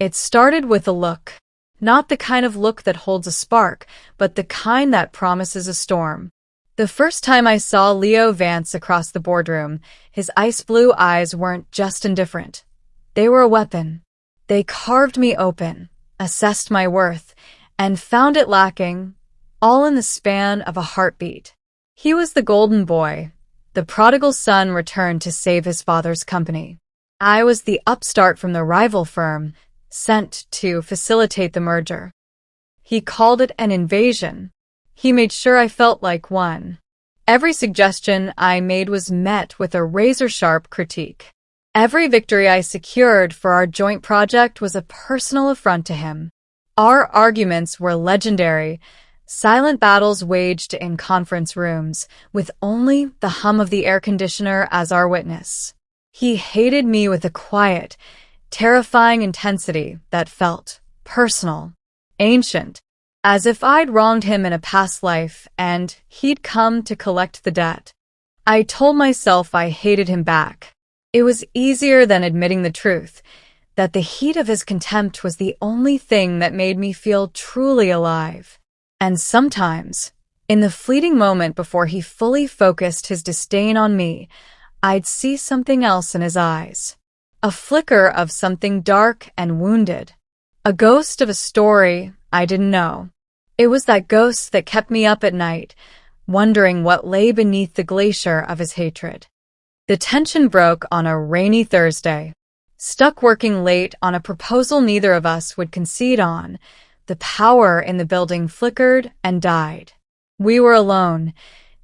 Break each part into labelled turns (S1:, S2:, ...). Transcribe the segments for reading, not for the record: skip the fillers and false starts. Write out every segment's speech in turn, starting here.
S1: It started with a look. Not the kind of look that holds a spark, but the kind that promises a storm. The first time I saw Leo Vance across the boardroom, his ice blue eyes weren't just indifferent. They were a weapon. They carved me open, assessed my worth, and found it lacking, all in the span of a heartbeat. He was the golden boy, the prodigal son returned to save his father's company. I was the upstart from the rival firm, sent to facilitate the merger. He called it an invasion. He made sure I felt like one. Every suggestion I made was met with a razor-sharp critique. Every victory I secured for our joint project was a personal affront to him. Our arguments were legendary, silent battles waged in conference rooms, with only the hum of the air conditioner as our witness. He hated me with a quiet, terrifying intensity that felt personal, ancient, as if I'd wronged him in a past life and he'd come to collect the debt. I told myself I hated him back. It was easier than admitting the truth, that the heat of his contempt was the only thing that made me feel truly alive. And sometimes, in the fleeting moment before he fully focused his disdain on me, I'd see something else in his eyes. A flicker of something dark and wounded. A ghost of a story I didn't know. It was that ghost that kept me up at night, wondering what lay beneath the glacier of his hatred. The tension broke on a rainy Thursday. Stuck working late on a proposal neither of us would concede on, the power in the building flickered and died. We were alone,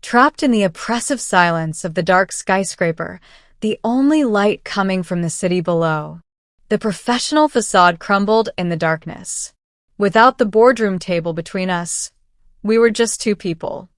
S1: trapped in the oppressive silence of the dark skyscraper, the only light coming from the city below. The professional facade crumbled in the darkness. Without the boardroom table between us, we were just two people.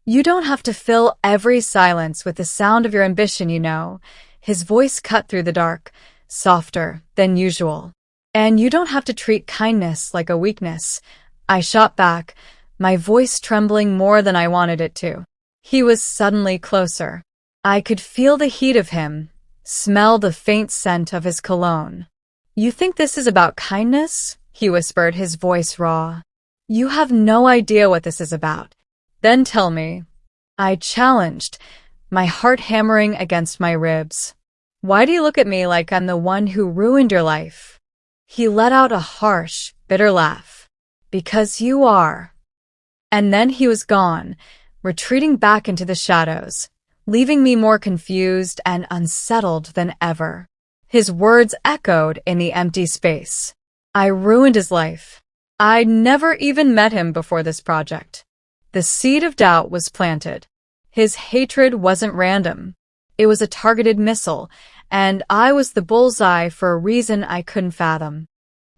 S1: You don't have to fill every silence with the sound of your ambition, you know. His voice cut through the dark, softer than usual. And you don't have to treat kindness like a weakness. I shot back, my voice trembling more than I wanted it to. He was suddenly closer. I could feel the heat of him, smell the faint scent of his cologne. You think this is about kindness? He whispered, his voice raw. You have no idea what this is about. Then tell me. I challenged, my heart hammering against my ribs. Why do you look at me like I'm the one who ruined your life? He let out a harsh, bitter laugh. Because you are. And then he was gone, retreating back into the shadows, leaving me more confused and unsettled than ever. His words echoed in the empty space. I ruined his life. I'd never even met him before this project. The seed of doubt was planted. His hatred wasn't random. It was a targeted missile, and I was the bullseye for a reason I couldn't fathom.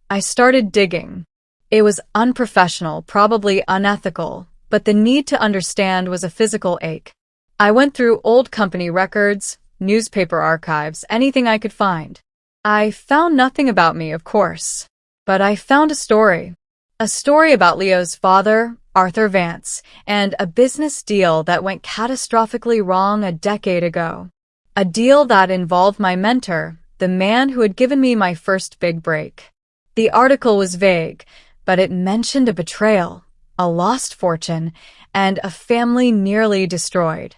S1: I started digging. It was unprofessional, probably unethical, but the need to understand was a physical ache. I went through old company records, newspaper archives, anything I could find. I found nothing about me, of course, but I found a story. A story about Leo's father, Arthur Vance, and a business deal that went catastrophically wrong a decade ago. A deal that involved my mentor, the man who had given me my first big break. The article was vague, but it mentioned a betrayal, a lost fortune, and a family nearly destroyed.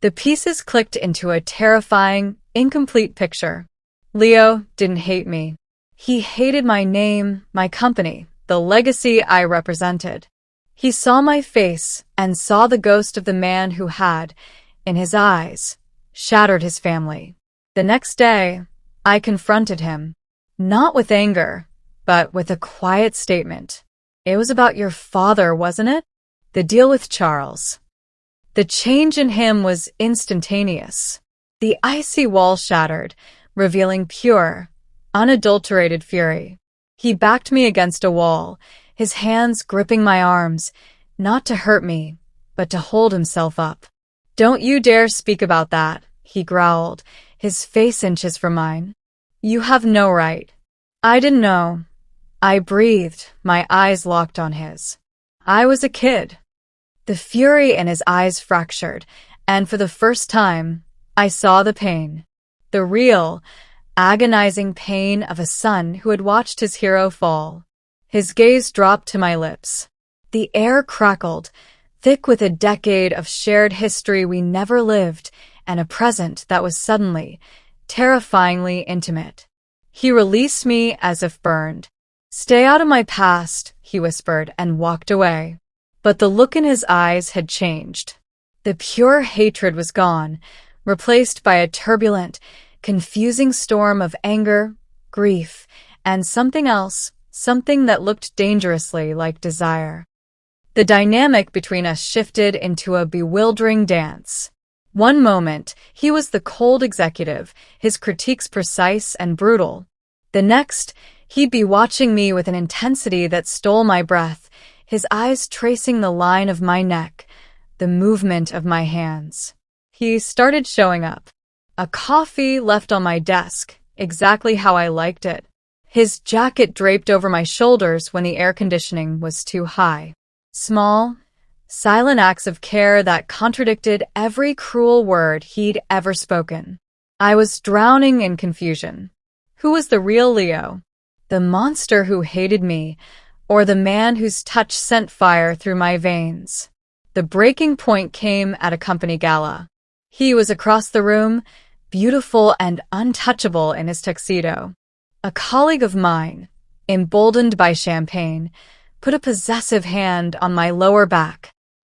S1: The pieces clicked into a terrifying, incomplete picture. Leo didn't hate me. He hated my name, my company, the legacy I represented. He saw my face and saw the ghost of the man who had, in his eyes, shattered his family. The next day, I confronted him, not with anger, but with a quiet statement. It was about your father, wasn't it? The deal with Charles. The change in him was instantaneous. The icy wall shattered, revealing pure, unadulterated fury. He backed me against a wall, his hands gripping my arms, not to hurt me, but to hold himself up. Don't you dare speak about that, he growled, his face inches from mine. You have no right. I didn't know. I breathed, my eyes locked on his. I was a kid. The fury in his eyes fractured, and for the first time, I saw the pain. The real, agonizing pain of a son who had watched his hero fall. His gaze dropped to my lips. The air crackled, thick with a decade of shared history we never lived, and a present that was suddenly, terrifyingly intimate. He released me as if burned. "Stay out of my past," he whispered, and walked away. But the look in his eyes had changed. The pure hatred was gone, replaced by a turbulent, confusing storm of anger, grief, and something else, something that looked dangerously like desire. The dynamic between us shifted into a bewildering dance. One moment, he was the cold executive, his critiques precise and brutal. The next, he'd be watching me with an intensity that stole my breath, his eyes tracing the line of my neck, the movement of my hands. He started showing up. A coffee left on my desk, exactly how I liked it. His jacket draped over my shoulders when the air conditioning was too high. Small, silent acts of care that contradicted every cruel word he'd ever spoken. I was drowning in confusion. Who was the real Leo? The monster who hated me, or the man whose touch sent fire through my veins? The breaking point came at a company gala. He was across the room, beautiful and untouchable in his tuxedo. A colleague of mine, emboldened by champagne, put a possessive hand on my lower back.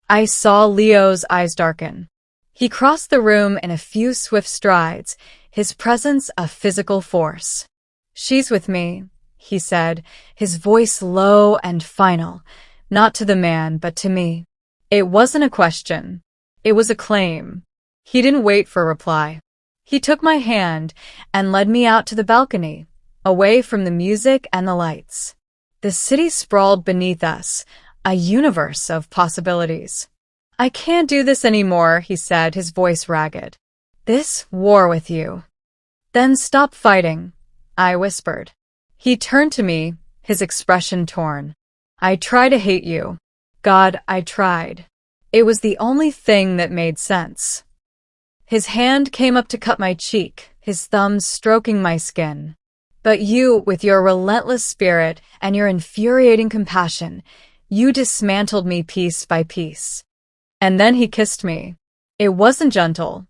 S1: I saw Leo's eyes darken. He crossed the room in a few swift strides, his presence a physical force. "She's with me," he said, his voice low and final, not to the man but to me. It wasn't a question. It was a claim. He didn't wait for a reply. He took my hand and led me out to the balcony, away from the music and the lights. The city sprawled beneath us, a universe of possibilities. "I can't do this anymore," he said, his voice ragged. "This war with you." "Then stop fighting," I whispered. He turned to me, his expression torn. "I try to hate you. God, I tried." It was the only thing that made sense. His hand came up to cut my cheek, his thumbs stroking my skin. "But you, with your relentless spirit and your infuriating compassion, you dismantled me piece by piece." And then he kissed me. It wasn't gentle.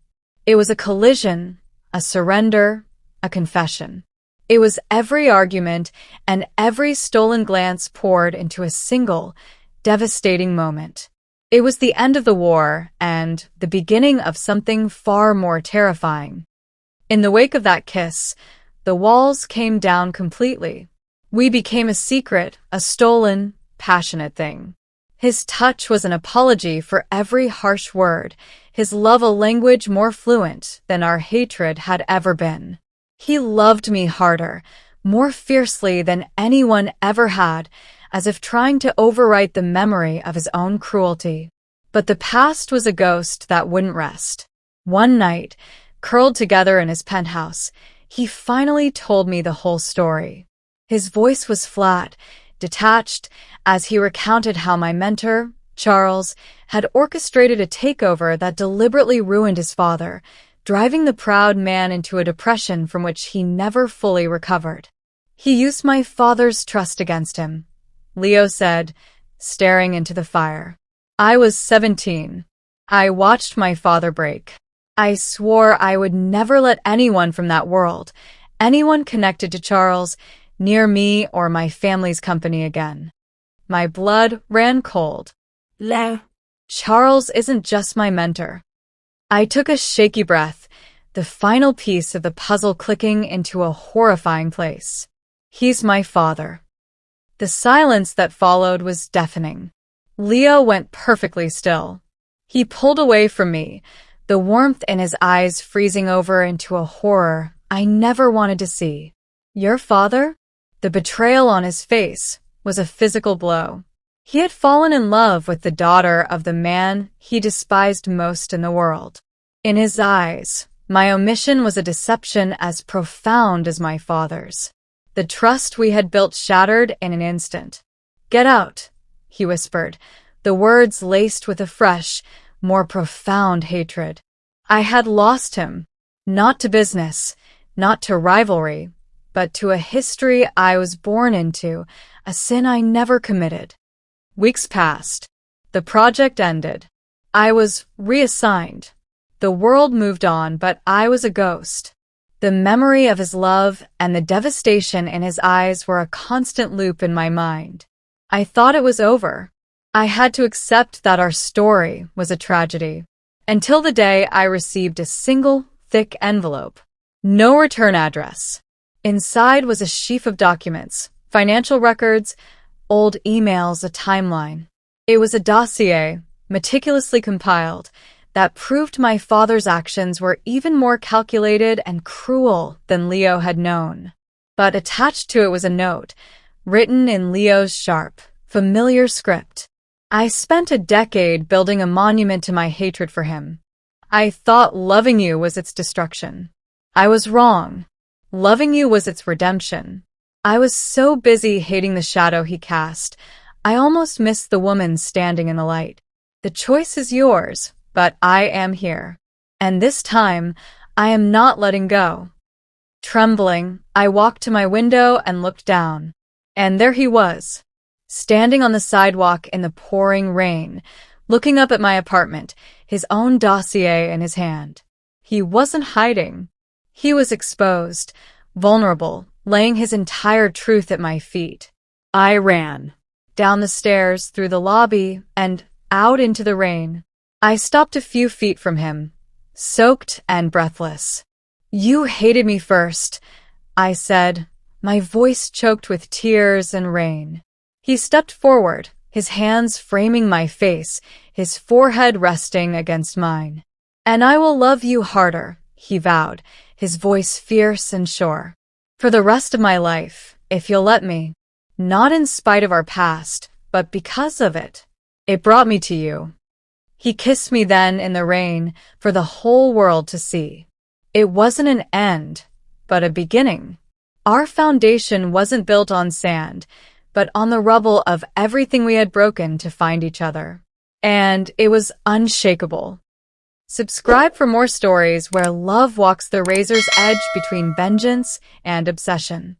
S1: It was a collision, a surrender, a confession. It was every argument and every stolen glance poured into a single, devastating moment. It was the end of the war and the beginning of something far more terrifying. In the wake of that kiss, the walls came down completely. We became a secret, a stolen, passionate thing. His touch was an apology for every harsh word, his love a language more fluent than our hatred had ever been. He loved me harder, more fiercely than anyone ever had, as if trying to overwrite the memory of his own cruelty. But the past was a ghost that wouldn't rest. One night, curled together in his penthouse, he finally told me the whole story. His voice was flat, detached, as he recounted how my mentor, Charles, had orchestrated a takeover that deliberately ruined his father, driving the proud man into a depression from which he never fully recovered. "He used my father's trust against him," Leo said, staring into the fire. "I was 17. I watched my father break. I swore I would never let anyone from that world, anyone connected to Charles, near me or my family's company again." My blood ran cold.
S2: Leo.
S1: Charles isn't just my mentor. I took a shaky breath, the final piece of the puzzle clicking into a horrifying place. He's my father. The silence that followed was deafening. Leo went perfectly still. He pulled away from me, the warmth in his eyes freezing over into a horror I never wanted to see. "Your father?" The betrayal on his face was a physical blow. He had fallen in love with the daughter of the man he despised most in the world. In his eyes, my omission was a deception as profound as my father's. The trust we had built shattered in an instant. "Get out," he whispered, the words laced with a fresh, more profound hatred. I had lost him, not to business, not to rivalry, but to a history I was born into, a sin I never committed. Weeks passed. The project ended. I was reassigned. The world moved on, but I was a ghost. The memory of his love and the devastation in his eyes were a constant loop in my mind. I thought it was over. I had to accept that our story was a tragedy. Until the day I received a single, thick envelope. No return address. Inside was a sheaf of documents, financial records, old emails, a timeline. It was a dossier, meticulously compiled, that proved my father's actions were even more calculated and cruel than Leo had known. But attached to it was a note, written in Leo's sharp, familiar script. I spent a decade building a monument to my hatred for him. I thought loving you was its destruction. I was wrong. Loving you was its redemption. I was so busy hating the shadow he cast, I almost missed the woman standing in the light. The choice is yours, but I am here. And this time, I am not letting go. Trembling, I walked to my window and looked down. And there he was, standing on the sidewalk in the pouring rain, looking up at my apartment, his own dossier in his hand. He wasn't hiding. He was exposed, vulnerable, laying his entire truth at my feet. I ran. Down the stairs, through the lobby, and out into the rain. I stopped a few feet from him, soaked and breathless. "You hated me first," I said, my voice choked with tears and rain. He stepped forward, his hands framing my face, his forehead resting against mine. "And I will love you harder," he vowed, his voice fierce and sure. "For the rest of my life, if you'll let me. Not in spite of our past, but because of it. It brought me to you." He kissed me then in the rain for the whole world to see. It wasn't an end, but a beginning. Our foundation wasn't built on sand, but on the rubble of everything we had broken to find each other. And it was unshakable. Subscribe for more stories where love walks the razor's edge between vengeance and obsession.